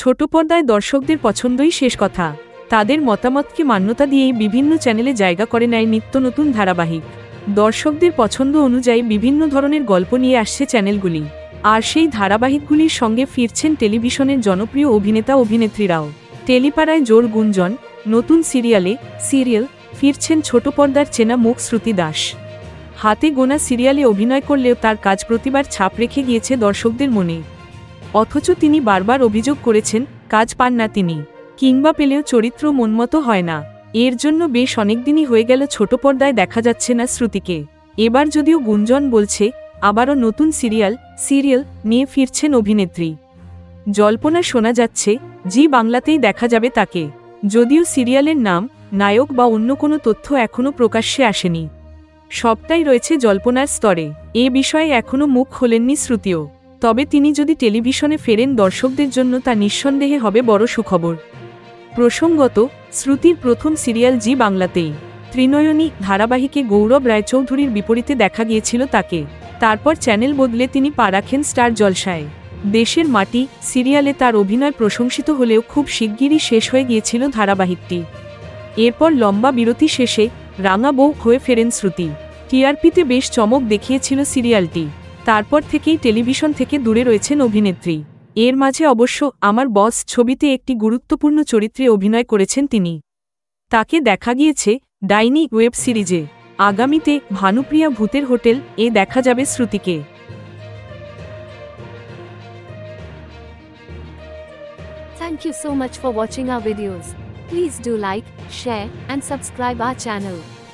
ছোট পর্দায় দর্শকদের পছন্দই শেষ কথা। তাদের মতামতকে মান্যতা দিয়েই বিভিন্ন চ্যানেলে জায়গা করে নেয় নিত্য নতুন ধারাবাহিক। দর্শকদের পছন্দ অনুযায়ী বিভিন্ন ধরনের গল্প নিয়ে আসছে চ্যানেলগুলি, আর সেই ধারাবাহিকগুলির সঙ্গে ফিরছেন টেলিভিশনের জনপ্রিয় অভিনেতা অভিনেত্রীরাও। টেলিপাড়ায় জোর গুঞ্জন, নতুন সিরিয়াল ফিরছেন ছোট পর্দার চেনা মুখ শ্রুতি দাস। হাতে গোনা সিরিয়ালে অভিনয় করলেও তার কাজ প্রতিবার ছাপ রেখে গিয়েছে দর্শকদের মনে। অথচ তিনি বারবার অভিযোগ করেছেন কাজ পান না তিনি, কিংবা পেলেও চরিত্র মনমতো হয় না। এর জন্য বেশ অনেকদিনই হয়ে গেল ছোট পর্দায় দেখা যাচ্ছে না শ্রুতিকে। এবার যদিও গুঞ্জন বলছে আবারও নতুন সিরিয়াল নিয়ে ফিরছেন অভিনেত্রী। জল্পনা শোনা যাচ্ছে জি বাংলাতেই দেখা যাবে তাকে, যদিও সিরিয়ালের নাম, নায়ক বা অন্য কোনো তথ্য এখনও প্রকাশ্যে আসেনি। সবটাই রয়েছে জল্পনার স্তরে। এ বিষয়ে এখনও মুখ খোলেননি শ্রুতিও। তবে তিনি যদি টেলিভিশনে ফেরেন দর্শকদের জন্য তা নিঃসন্দেহে হবে বড় সুখবর। প্রসঙ্গত, শ্রুতির প্রথম সিরিয়াল জি বাংলাতেই। ত্রিনয়নী ধারাবাহিকে গৌরব রায়চৌধুরীর বিপরীতে দেখা গিয়েছিল তাকে। তারপর চ্যানেল বদলে তিনি পা রাখেন স্টার জলসায়। দেশের মাটি সিরিয়ালে তার অভিনয় প্রশংসিত হলেও খুব শিগগিরই শেষ হয়ে গিয়েছিল ধারাবাহিকটি। এরপর লম্বা বিরতি শেষে রাঙা বউ হয়ে ফেরেন শ্রুতি। টিআরপিতে বেশ চমক দেখিয়েছিল সিরিয়ালটি। তারপর থেকেই টেলিভিশন থেকে দূরে রয়েছেন অভিনেত্রী। এর মাঝে অবশ্য আমার বস ছবিতে একটি গুরুত্বপূর্ণ চরিত্রে অভিনয় করেছেন তিনি। তাকে দেখা গিয়েছে ডাইনি ওয়েব সিরিজে। আগামীতে ভানুপ্রিয়া ভূতের হোটেল এ দেখা যাবে শ্রুতিকে। Thank you so much for watching our videos. Please do like, share and subscribe our channel.